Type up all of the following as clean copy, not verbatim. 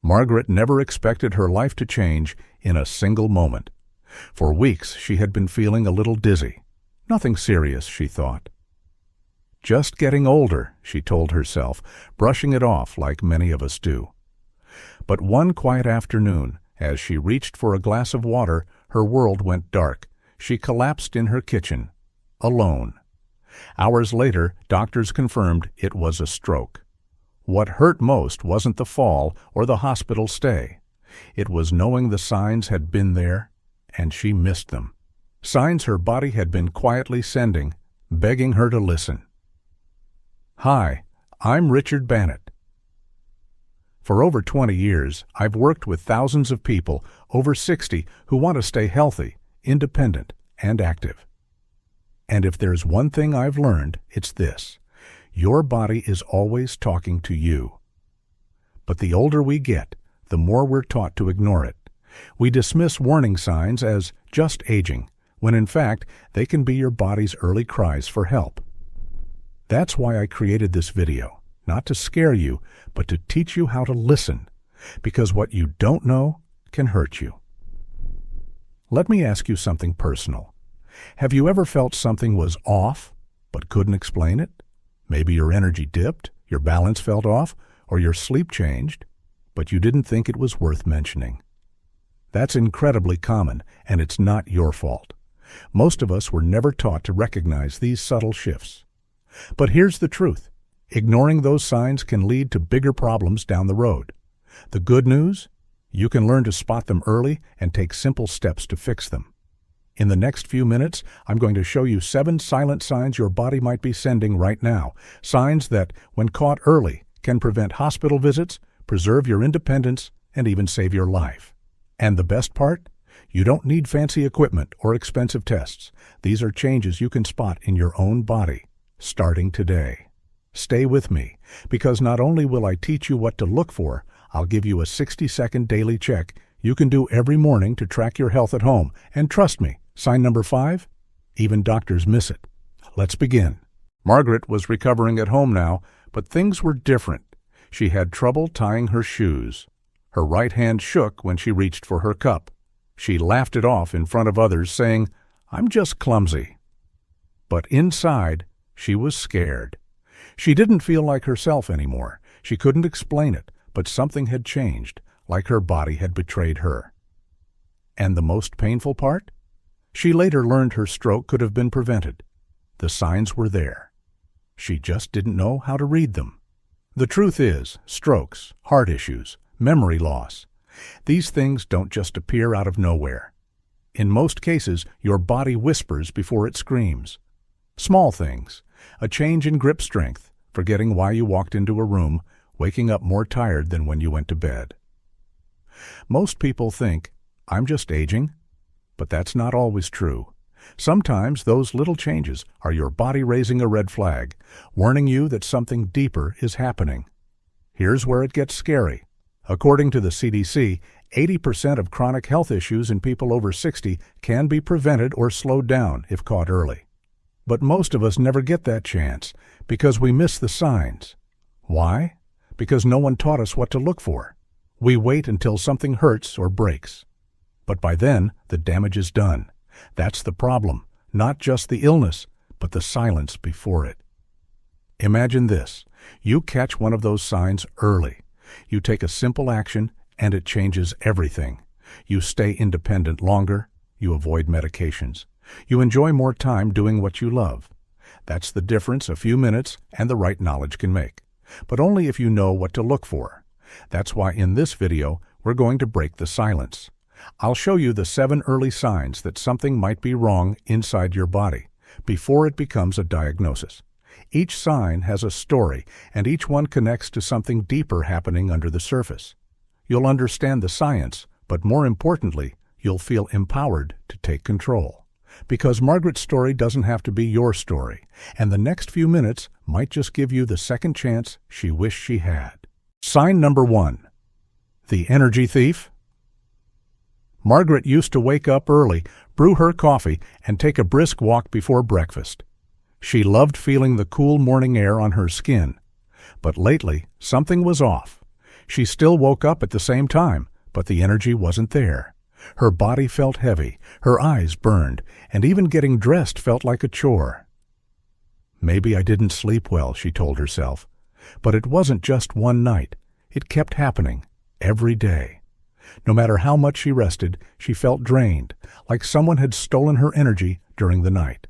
Margaret never expected her life to change in a single moment. For weeks she had been feeling a little dizzy. Nothing serious, she thought. Just getting older, she told herself, brushing it off like many of us do. But one quiet afternoon, as she reached for a glass of water, her world went dark. She collapsed in her kitchen, alone. Hours later, doctors confirmed it was a stroke. What hurt most wasn't the fall or the hospital stay. It was knowing the signs had been there, and she missed them. Signs her body had been quietly sending, begging her to listen. Hi, I'm Richard Bannett. For over 20 years, I've worked with thousands of people, over 60, who want to stay healthy, independent, and active. And if there's one thing I've learned, it's this: your body is always talking to you. But the older we get, the more we're taught to ignore it. We dismiss warning signs as just aging, when in fact they can be your body's early cries for help. That's why I created this video, not to scare you, but to teach you how to listen, because what you don't know can hurt you. Let me ask you something personal. Have you ever felt something was off, but couldn't explain it? Maybe your energy dipped, your balance felt off, or your sleep changed, but you didn't think it was worth mentioning. That's incredibly common, and it's not your fault. Most of us were never taught to recognize these subtle shifts. But here's the truth. Ignoring those signs can lead to bigger problems down the road. The good news? You can learn to spot them early and take simple steps to fix them. In the next few minutes, I'm going to show you 7 silent signs your body might be sending right now. Signs that, when caught early, can prevent hospital visits, preserve your independence, and even save your life. And the best part? You don't need fancy equipment or expensive tests. These are changes you can spot in your own body, starting today. Stay with me, because not only will I teach you what to look for, I'll give you a 60-second daily check you can do every morning to track your health at home. And trust me, sign number 5? Even doctors miss it. Let's begin. Margaret was recovering at home now, but things were different. She had trouble tying her shoes. Her right hand shook when she reached for her cup. She laughed it off in front of others, saying, "I'm just clumsy." But inside, she was scared. She didn't feel like herself anymore. She couldn't explain it, but something had changed, like her body had betrayed her. And the most painful part? She later learned her stroke could have been prevented. The signs were there. She just didn't know how to read them. The truth is, strokes, heart issues, memory loss, these things don't just appear out of nowhere. In most cases, your body whispers before it screams. Small things, a change in grip strength, forgetting why you walked into a room, waking up more tired than when you went to bed. Most people think, "I'm just aging," but that's not always true. Sometimes those little changes are your body raising a red flag, warning you that something deeper is happening. Here's where it gets scary. According to the CDC, 80% of chronic health issues in people over 60 can be prevented or slowed down if caught early. But most of us never get that chance because we miss the signs. Why? Because no one taught us what to look for. We wait until something hurts or breaks. But by then, the damage is done. That's the problem, not just the illness, but the silence before it. Imagine this. You catch one of those signs early. You take a simple action, and it changes everything. You stay independent longer. You avoid medications. You enjoy more time doing what you love. That's the difference a few minutes and the right knowledge can make. But only if you know what to look for. That's why in this video, we're going to break the silence. I'll show you the 7 early signs that something might be wrong inside your body before it becomes a diagnosis. Each sign has a story, and each one connects to something deeper happening under the surface. You'll understand the science, but more importantly, you'll feel empowered to take control. Because Margaret's story doesn't have to be your story, and the next few minutes might just give you the second chance she wished she had. Sign number 1. The energy thief. Margaret used to wake up early, brew her coffee, and take a brisk walk before breakfast. She loved feeling the cool morning air on her skin. But lately, something was off. She still woke up at the same time, but the energy wasn't there. Her body felt heavy, her eyes burned, and even getting dressed felt like a chore. Maybe I didn't sleep well, she told herself. But it wasn't just one night. It kept happening, every day. No matter how much she rested, she felt drained, like someone had stolen her energy during the night.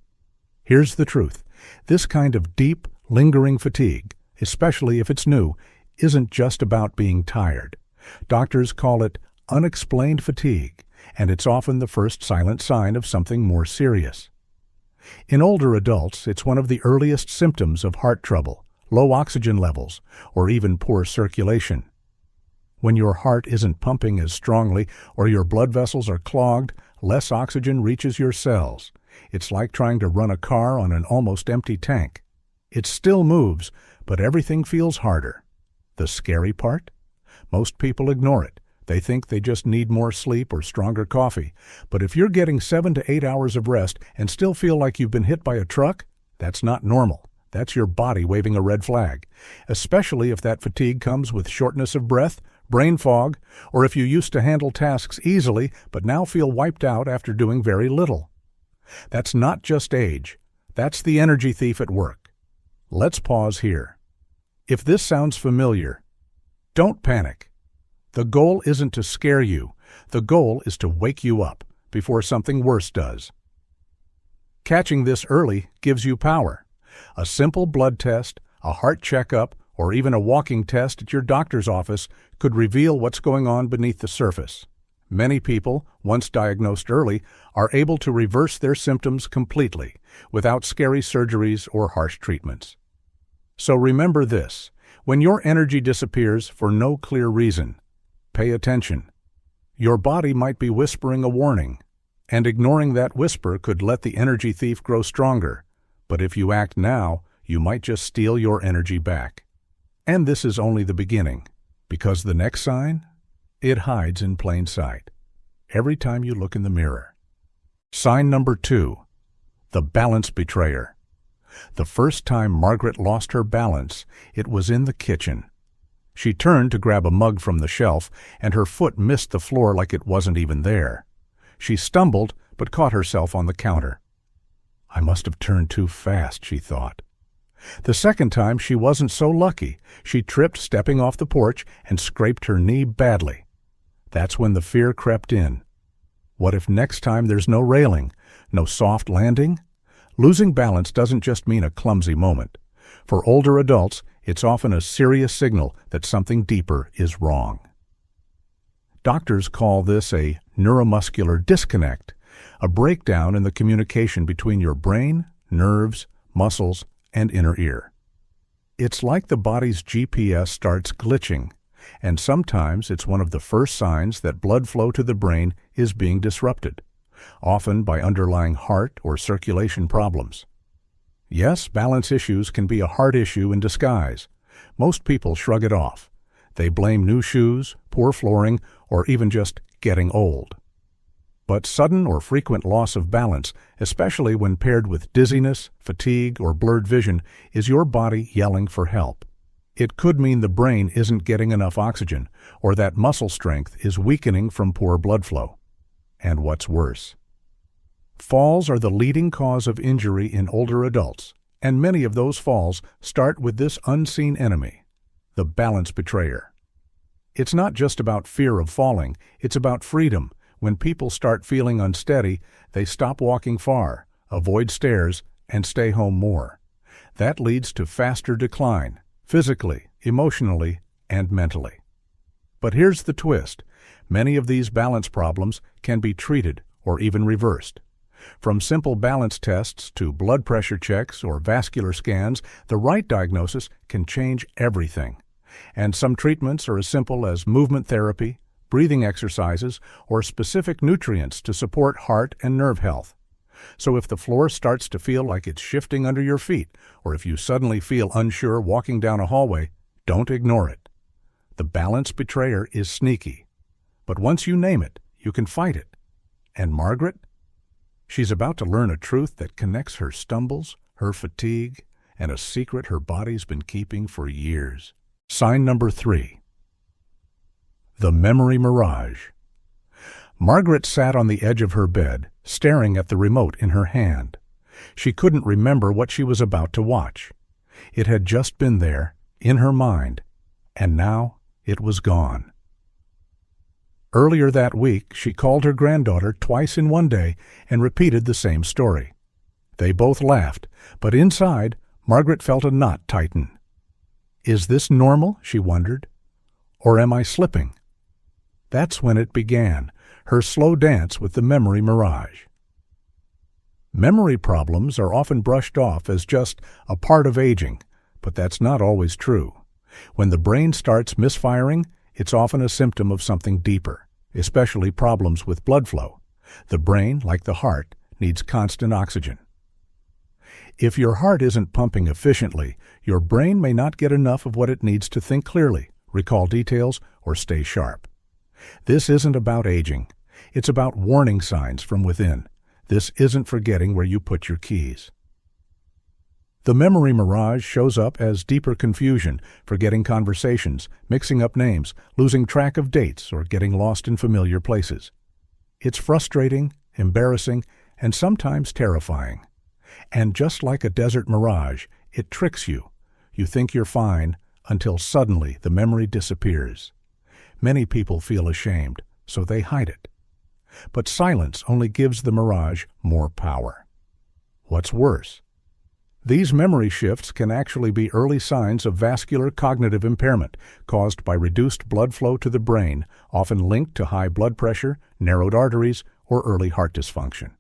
Here's the truth. This kind of deep, lingering fatigue, especially if it's new, isn't just about being tired. Doctors call it unexplained fatigue, and it's often the first silent sign of something more serious. In older adults, it's one of the earliest symptoms of heart trouble, low oxygen levels, or even poor circulation. When your heart isn't pumping as strongly or your blood vessels are clogged, less oxygen reaches your cells. It's like trying to run a car on an almost empty tank. It still moves, but everything feels harder. The scary part? Most people ignore it. They think they just need more sleep or stronger coffee. But if you're getting 7 to 8 hours of rest and still feel like you've been hit by a truck, that's not normal. That's your body waving a red flag, especially if that fatigue comes with shortness of breath, brain fog, or if you used to handle tasks easily but now feel wiped out after doing very little. That's not just age. That's the energy thief at work. Let's pause here. If this sounds familiar, don't panic. The goal isn't to scare you. The goal is to wake you up before something worse does. Catching this early gives you power. A simple blood test, a heart checkup, or even a walking test at your doctor's office could reveal what's going on beneath the surface. Many people, once diagnosed early, are able to reverse their symptoms completely without scary surgeries or harsh treatments. So remember this: when your energy disappears for no clear reason, pay attention. Your body might be whispering a warning, and ignoring that whisper could let the energy thief grow stronger. But if you act now, you might just steal your energy back. And this is only the beginning, because the next sign, it hides in plain sight, every time you look in the mirror. Sign number 2, the balance betrayer. The first time Margaret lost her balance, it was in the kitchen. She turned to grab a mug from the shelf, and her foot missed the floor like it wasn't even there. She stumbled, but caught herself on the counter. I must have turned too fast, she thought. The second time she wasn't so lucky. She tripped stepping off the porch and scraped her knee badly. That's when the fear crept in. What if next time there's no railing, no soft landing? Losing balance doesn't just mean a clumsy moment. For older adults, it's often a serious signal that something deeper is wrong. Doctors call this a neuromuscular disconnect, a breakdown in the communication between your brain, nerves, muscles, and inner ear. It's like the body's GPS starts glitching, and sometimes it's one of the first signs that blood flow to the brain is being disrupted, often by underlying heart or circulation problems. Yes, balance issues can be a heart issue in disguise. Most people shrug it off. They blame new shoes, poor flooring, or even just getting old. But sudden or frequent loss of balance, especially when paired with dizziness, fatigue, or blurred vision, is your body yelling for help. It could mean the brain isn't getting enough oxygen, or that muscle strength is weakening from poor blood flow. And what's worse, falls are the leading cause of injury in older adults, and many of those falls start with this unseen enemy, the balance betrayer. It's not just about fear of falling, it's about freedom. When people start feeling unsteady, they stop walking far, avoid stairs, and stay home more. That leads to faster decline, physically, emotionally, and mentally. But here's the twist. Many of these balance problems can be treated or even reversed. From simple balance tests to blood pressure checks or vascular scans, the right diagnosis can change everything. And some treatments are as simple as movement therapy, breathing exercises, or specific nutrients to support heart and nerve health. So if the floor starts to feel like it's shifting under your feet, or if you suddenly feel unsure walking down a hallway, don't ignore it. The balance betrayer is sneaky. But once you name it, you can fight it. And Margaret? She's about to learn a truth that connects her stumbles, her fatigue, and a secret her body's been keeping for years. Sign number 3. The memory mirage. Margaret sat on the edge of her bed, staring at the remote in her hand. She couldn't remember what she was about to watch. It had just been there, in her mind, and now it was gone. Earlier that week, she called her granddaughter twice in one day and repeated the same story. They both laughed, but inside, Margaret felt a knot tighten. Is this normal, she wondered, or am I slipping? That's when it began, her slow dance with the memory mirage. Memory problems are often brushed off as just a part of aging, but that's not always true. When the brain starts misfiring, it's often a symptom of something deeper, especially problems with blood flow. The brain, like the heart, needs constant oxygen. If your heart isn't pumping efficiently, your brain may not get enough of what it needs to think clearly, recall details, or stay sharp. This isn't about aging. It's about warning signs from within. This isn't forgetting where you put your keys. The memory mirage shows up as deeper confusion, forgetting conversations, mixing up names, losing track of dates, or getting lost in familiar places. It's frustrating, embarrassing, and sometimes terrifying. And just like a desert mirage, it tricks you. You think you're fine until suddenly the memory disappears. Many people feel ashamed, so they hide it. But silence only gives the mirage more power. What's worse? These memory shifts can actually be early signs of vascular cognitive impairment caused by reduced blood flow to the brain, often linked to high blood pressure, narrowed arteries, or early heart dysfunction.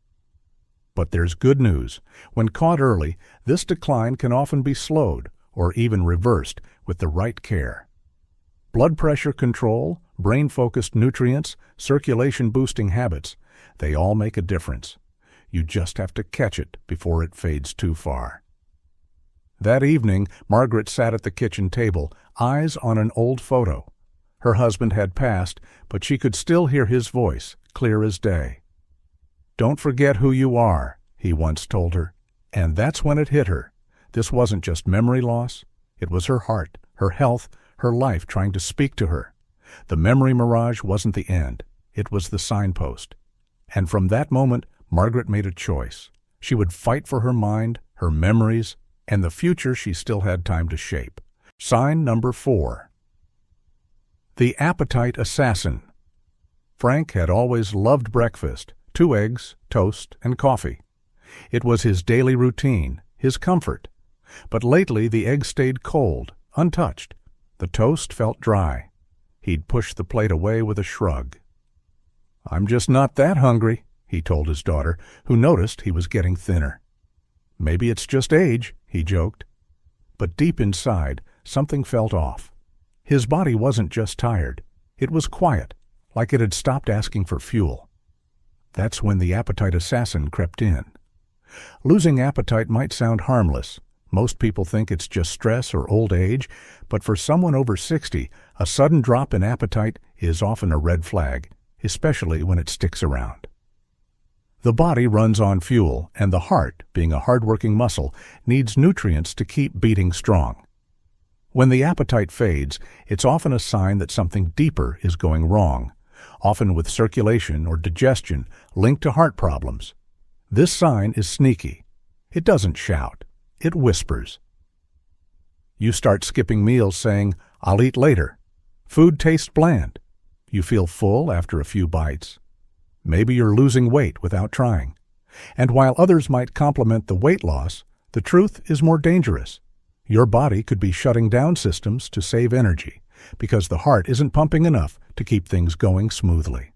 But there's good news. When caught early, this decline can often be slowed or even reversed with the right care. Blood pressure control, brain-focused nutrients, circulation-boosting habits, they all make a difference. You just have to catch it before it fades too far. That evening, Margaret sat at the kitchen table, eyes on an old photo. Her husband had passed, but she could still hear his voice, clear as day. "Don't forget who you are," he once told her. And that's when it hit her. This wasn't just memory loss. It was her heart, her health, her life trying to speak to her. The memory mirage wasn't the end. It was the signpost. And from that moment, Margaret made a choice. She would fight for her mind, her memories, and the future she still had time to shape. Sign number 4. The appetite assassin. Frank had always loved breakfast, 2 eggs, toast, and coffee. It was his daily routine, his comfort. But lately the eggs stayed cold, untouched. The toast felt dry. He'd push the plate away with a shrug. "I'm just not that hungry," he told his daughter, who noticed he was getting thinner. "Maybe it's just age," he joked. But deep inside, something felt off. His body wasn't just tired. It was quiet, like it had stopped asking for fuel. That's when the appetite assassin crept in. Losing appetite might sound harmless. Most people think it's just stress or old age, but for someone over 60, a sudden drop in appetite is often a red flag, especially when it sticks around. The body runs on fuel, and the heart, being a hard-working muscle, needs nutrients to keep beating strong. When the appetite fades, it's often a sign that something deeper is going wrong, often with circulation or digestion linked to heart problems. This sign is sneaky. It doesn't shout. It whispers. You start skipping meals saying, "I'll eat later." Food tastes bland. You feel full after a few bites. Maybe you're losing weight without trying. And while others might compliment the weight loss, the truth is more dangerous. Your body could be shutting down systems to save energy because the heart isn't pumping enough to keep things going smoothly.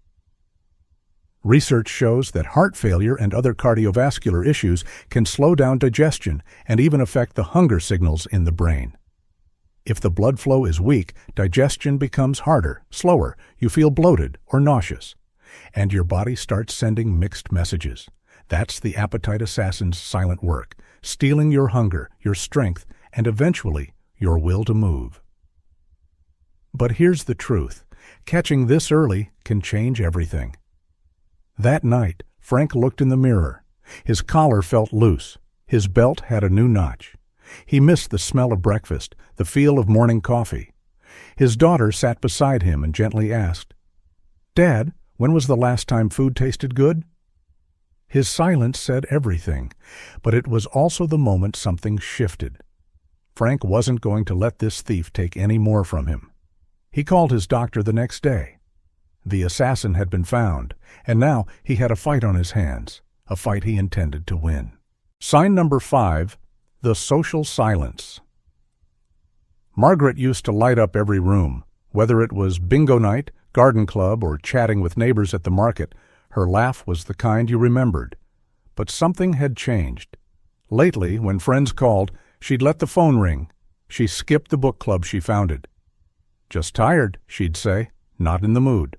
Research shows that heart failure and other cardiovascular issues can slow down digestion and even affect the hunger signals in the brain. If the blood flow is weak, digestion becomes harder, slower, you feel bloated or nauseous, and your body starts sending mixed messages. That's the appetite assassin's silent work, stealing your hunger, your strength, and eventually your will to move. But here's the truth. Catching this early can change everything. That night, Frank looked in the mirror. His collar felt loose. His belt had a new notch. He missed the smell of breakfast, the feel of morning coffee. His daughter sat beside him and gently asked, "Dad, when was the last time food tasted good?" His silence said everything, but it was also the moment something shifted. Frank wasn't going to let this thief take any more from him. He called his doctor the next day. The assassin had been found, and now he had a fight on his hands, a fight he intended to win. Sign number 5, the social silence. Margaret used to light up every room. Whether it was bingo night, garden club, or chatting with neighbors at the market, her laugh was the kind you remembered. But something had changed. Lately, when friends called, she'd let the phone ring. She skipped the book club she founded. "Just tired," she'd say, "not in the mood."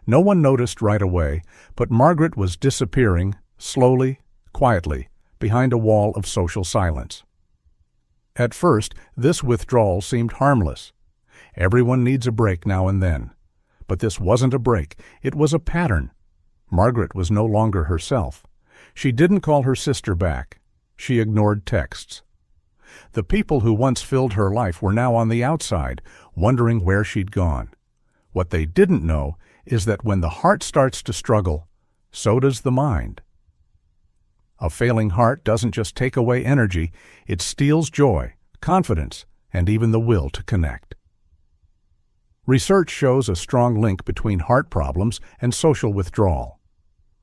No one noticed right away, but Margaret was disappearing, slowly, quietly, behind a wall of social silence. At first, this withdrawal seemed harmless. Everyone needs a break now and then. But this wasn't a break, it was a pattern. Margaret was no longer herself. She didn't call her sister back. She ignored texts. The people who once filled her life were now on the outside, wondering where she'd gone. What they didn't know is that when the heart starts to struggle, so does the mind. A failing heart doesn't just take away energy, it steals joy, confidence, and even the will to connect. Research shows a strong link between heart problems and social withdrawal.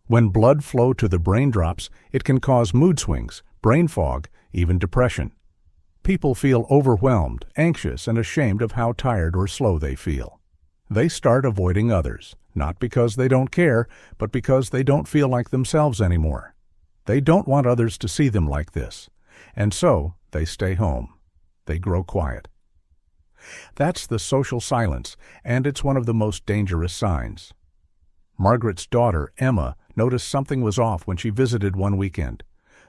When blood flows to the brain drops, it can cause mood swings, brain fog, even depression. People feel overwhelmed, anxious, and ashamed of how tired or slow they feel. They start avoiding others, not because they don't care, but because they don't feel like themselves anymore. They don't want others to see them like this, and so they stay home. They grow quiet. That's the social silence, and it's one of the most dangerous signs. Margaret's daughter, Emma, noticed something was off when she visited one weekend.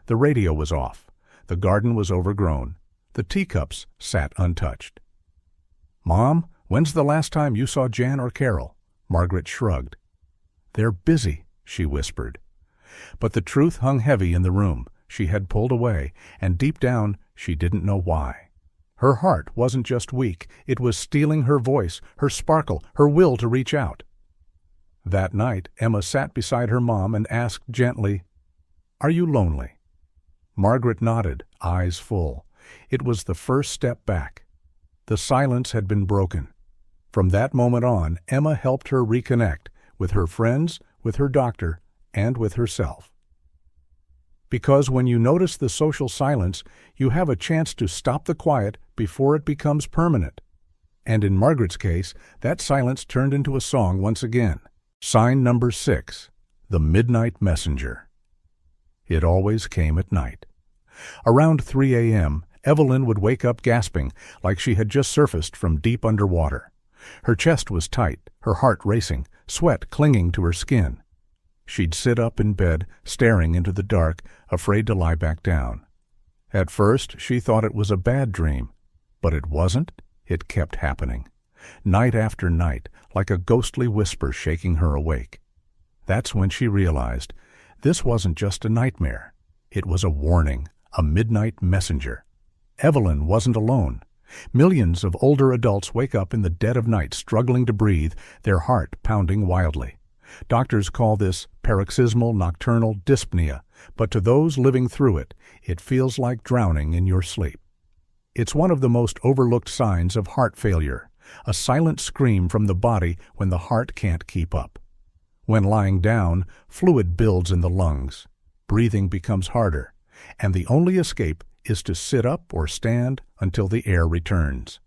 The radio was off. The garden was overgrown. The teacups sat untouched. "Mom, when's the last time you saw Jan or Carol?" Margaret shrugged. "They're busy," she whispered. But the truth hung heavy in the room. She had pulled away, and deep down she didn't know why. Her heart wasn't just weak, it was stealing her voice, her sparkle, her will to reach out. That night, Emma sat beside her mom and asked gently, "Are you lonely?" Margaret nodded, eyes full. It was the first step back. The silence had been broken. From that moment on, Emma helped her reconnect with her friends, with her doctor, and with herself. Because when you notice the social silence, you have a chance to stop the quiet before it becomes permanent. And in Margaret's case, that silence turned into a song once again. Sign number 6, the midnight messenger. It always came at night. Around 3 a.m., Evelyn would wake up gasping, like she had just surfaced from deep underwater. Her chest was tight, her heart racing, sweat clinging to her skin. She'd sit up in bed, staring into the dark, afraid to lie back down. At first, she thought it was a bad dream, but it wasn't. It kept happening. Night after night, like a ghostly whisper shaking her awake. That's when she realized this wasn't just a nightmare. It was a warning, a midnight messenger. Evelyn wasn't alone. Millions of older adults wake up in the dead of night struggling to breathe, their heart pounding wildly. Doctors call this paroxysmal nocturnal dyspnea, but to those living through it, it feels like drowning in your sleep. It's one of the most overlooked signs of heart failure, a silent scream from the body when the heart can't keep up. When lying down, fluid builds in the lungs. Breathing becomes harder, and the only escape is to sit up or stand until the air returns.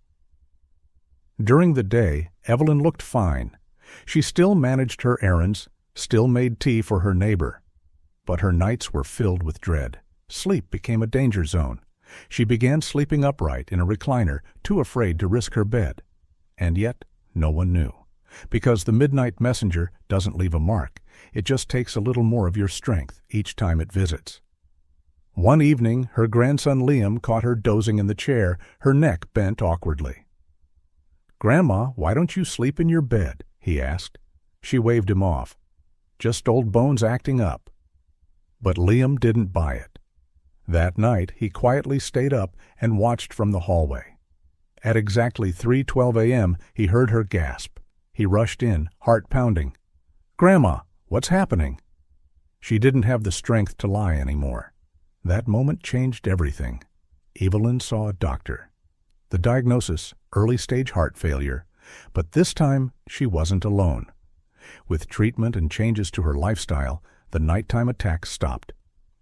During the day, Evelyn looked fine. She still managed her errands, still made tea for her neighbor. But her nights were filled with dread. Sleep became a danger zone. She began sleeping upright in a recliner, too afraid to risk her bed. And yet, no one knew. Because the midnight messenger doesn't leave a mark. It just takes a little more of your strength each time it visits. One evening, her grandson Liam caught her dozing in the chair, her neck bent awkwardly. "Grandma, why don't you sleep in your bed?" he asked. She waved him off. "Just old bones acting up." But Liam didn't buy it. That night, he quietly stayed up and watched from the hallway. At exactly 3:12 a.m., he heard her gasp. He rushed in, heart pounding. "Grandma, what's happening?" She didn't have the strength to lie anymore. That moment changed everything. Evelyn saw a doctor. The diagnosis, early-stage heart failure, but this time she wasn't alone. With treatment and changes to her lifestyle, the nighttime attacks stopped.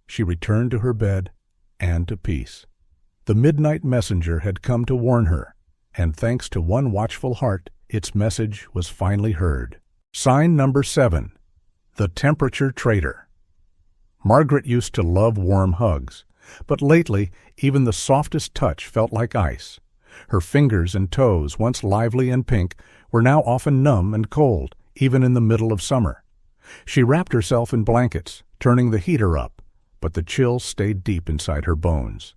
She returned to her bed and to peace. The midnight messenger had come to warn her, and thanks to one watchful heart, its message was finally heard. Sign number 7. The Temperature Traitor. Margaret used to love warm hugs, but lately even the softest touch felt like ice. Her fingers and toes, once lively and pink, were now often numb and cold, even in the middle of summer. She wrapped herself in blankets, turning the heater up, but the chill stayed deep inside her bones.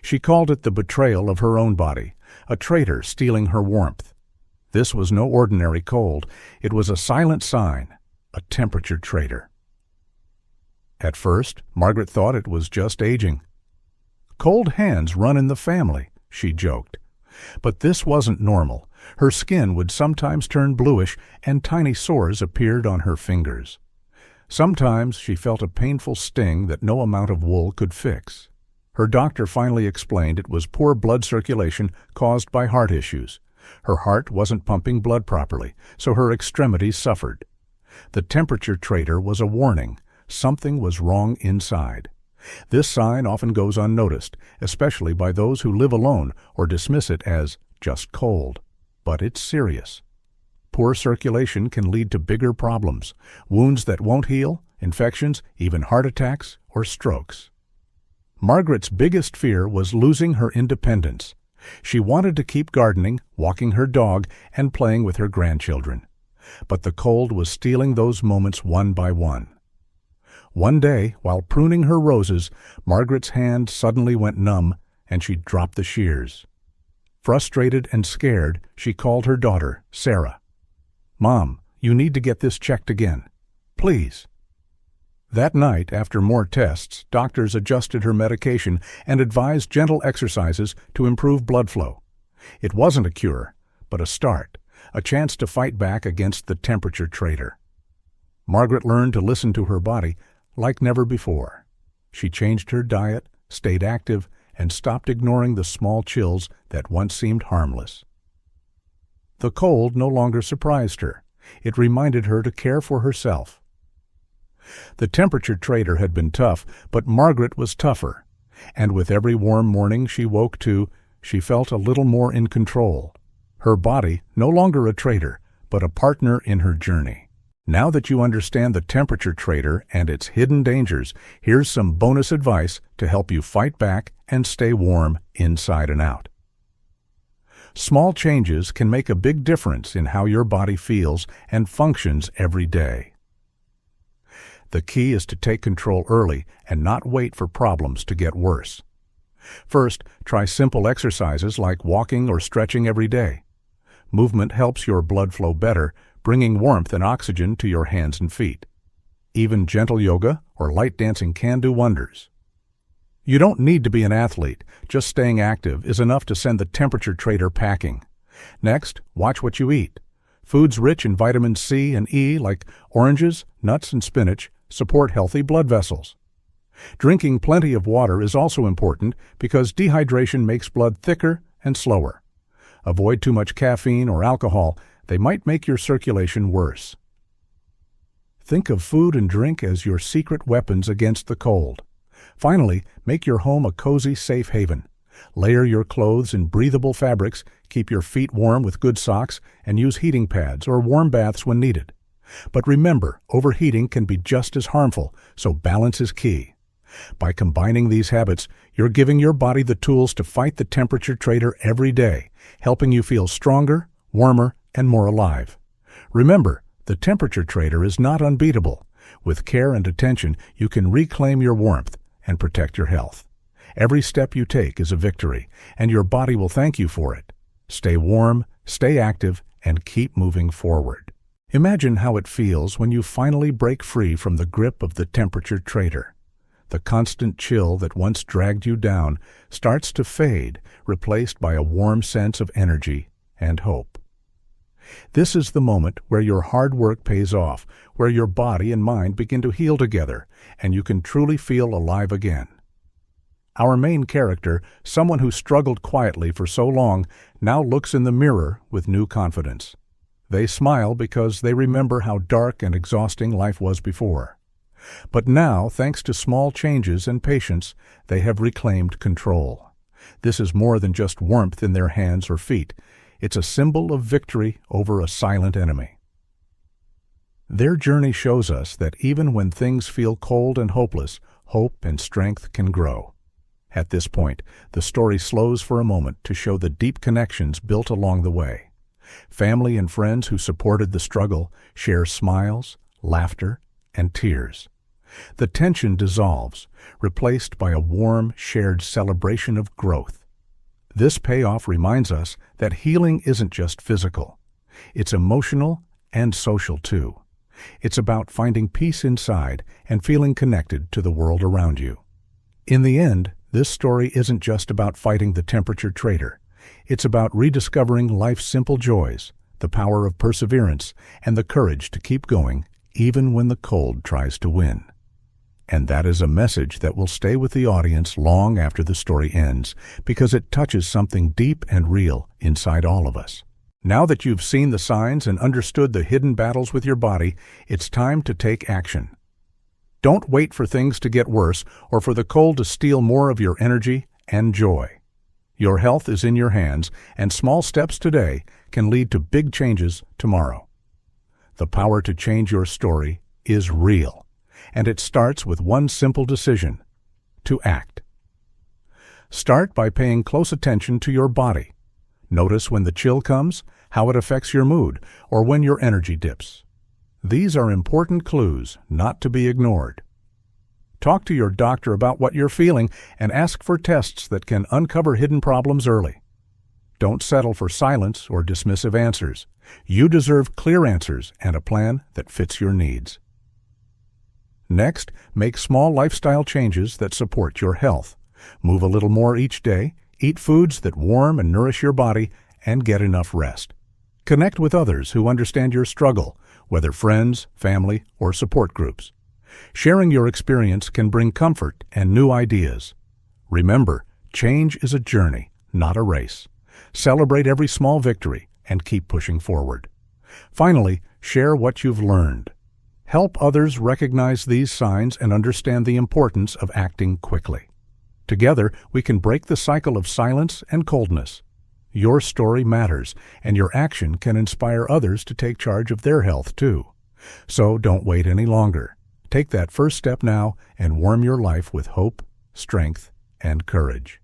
She called it the betrayal of her own body, a traitor stealing her warmth. This was no ordinary cold. It was a silent sign, a temperature traitor. At first, Margaret thought it was just aging. "Cold hands run in the family," she joked. But this wasn't normal. Her skin would sometimes turn bluish, and tiny sores appeared on her fingers. Sometimes she felt a painful sting that no amount of wool could fix. Her doctor finally explained it was poor blood circulation caused by heart issues. Her heart wasn't pumping blood properly, so her extremities suffered. The temperature traitor was a warning. Something was wrong inside. This sign often goes unnoticed, especially by those who live alone or dismiss it as just cold. But it's serious. Poor circulation can lead to bigger problems, wounds that won't heal, infections, even heart attacks or strokes. Margaret's biggest fear was losing her independence. She wanted to keep gardening, walking her dog, and playing with her grandchildren. But the cold was stealing those moments one by one. One day, while pruning her roses, Margaret's hand suddenly went numb, and she dropped the shears. Frustrated and scared, she called her daughter, Sarah. "Mom, you need to get this checked again. Please." That night, after more tests, doctors adjusted her medication and advised gentle exercises to improve blood flow. It wasn't a cure, but a start, a chance to fight back against the temperature traitor. Margaret learned to listen to her body like never before. She changed her diet, stayed active, and stopped ignoring the small chills that once seemed harmless. The cold no longer surprised her. It reminded her to care for herself. The temperature traitor had been tough, but Margaret was tougher. And with every warm morning she woke to, she felt a little more in control. Her body, no longer a traitor, but a partner in her journey. Now that you understand the temperature traitor and its hidden dangers, here's some bonus advice to help you fight back and stay warm inside and out. Small changes can make a big difference in how your body feels and functions every day. The key is to take control early and not wait for problems to get worse. First, try simple exercises like walking or stretching every day. Movement helps your blood flow better, bringing warmth and oxygen to your hands and feet. Even gentle yoga or light dancing can do wonders. You don't need to be an athlete. Just staying active is enough to send the temperature traitor packing. Next, watch what you eat. Foods rich in vitamins C and E, like oranges, nuts, and spinach, support healthy blood vessels. Drinking plenty of water is also important because dehydration makes blood thicker and slower. Avoid too much caffeine or alcohol. They might make your circulation worse. Think of food and drink as your secret weapons against the cold. Finally, make your home a cozy, safe haven. Layer your clothes in breathable fabrics, keep your feet warm with good socks, and use heating pads or warm baths when needed. But remember, overheating can be just as harmful, so balance is key. By combining these habits, you're giving your body the tools to fight the temperature traitor every day, helping you feel stronger, warmer, and more alive. Remember, the temperature traitor is not unbeatable. With care and attention, you can reclaim your warmth and protect your health. Every step you take is a victory, and your body will thank you for it. Stay warm, stay active, and keep moving forward. Imagine how it feels when you finally break free from the grip of the temperature traitor. The constant chill that once dragged you down starts to fade, replaced by a warm sense of energy and hope. This is the moment where your hard work pays off, where your body and mind begin to heal together, and you can truly feel alive again. Our main character, someone who struggled quietly for so long, now looks in the mirror with new confidence. They smile because they remember how dark and exhausting life was before. But now, thanks to small changes and patience, they have reclaimed control. This is more than just warmth in their hands or feet. It's a symbol of victory over a silent enemy. Their journey shows us that even when things feel cold and hopeless, hope and strength can grow. At this point, the story slows for a moment to show the deep connections built along the way. Family and friends who supported the struggle share smiles, laughter, and tears. The tension dissolves, replaced by a warm, shared celebration of growth. This payoff reminds us that healing isn't just physical. It's emotional and social too. It's about finding peace inside and feeling connected to the world around you. In the end, this story isn't just about fighting the temperature traitor. It's about rediscovering life's simple joys, the power of perseverance, and the courage to keep going even when the cold tries to win. And that is a message that will stay with the audience long after the story ends, because it touches something deep and real inside all of us. Now that you've seen the signs and understood the hidden battles with your body, it's time to take action. Don't wait for things to get worse or for the cold to steal more of your energy and joy. Your health is in your hands, and small steps today can lead to big changes tomorrow. The power to change your story is real, and it starts with one simple decision: to act. Start by paying close attention to your body. Notice when the chill comes, how it affects your mood, or when your energy dips. These are important clues not to be ignored. Talk to your doctor about what you're feeling and ask for tests that can uncover hidden problems early. Don't settle for silence or dismissive answers. You deserve clear answers and a plan that fits your needs. Next, make small lifestyle changes that support your health. Move a little more each day, eat foods that warm and nourish your body, and get enough rest. Connect with others who understand your struggle, whether friends, family, or support groups. Sharing your experience can bring comfort and new ideas. Remember, change is a journey, not a race. Celebrate every small victory and keep pushing forward. Finally, share what you've learned. Help others recognize these signs and understand the importance of acting quickly. Together, we can break the cycle of silence and coldness. Your story matters, and your action can inspire others to take charge of their health too. So don't wait any longer. Take that first step now and warm your life with hope, strength, and courage.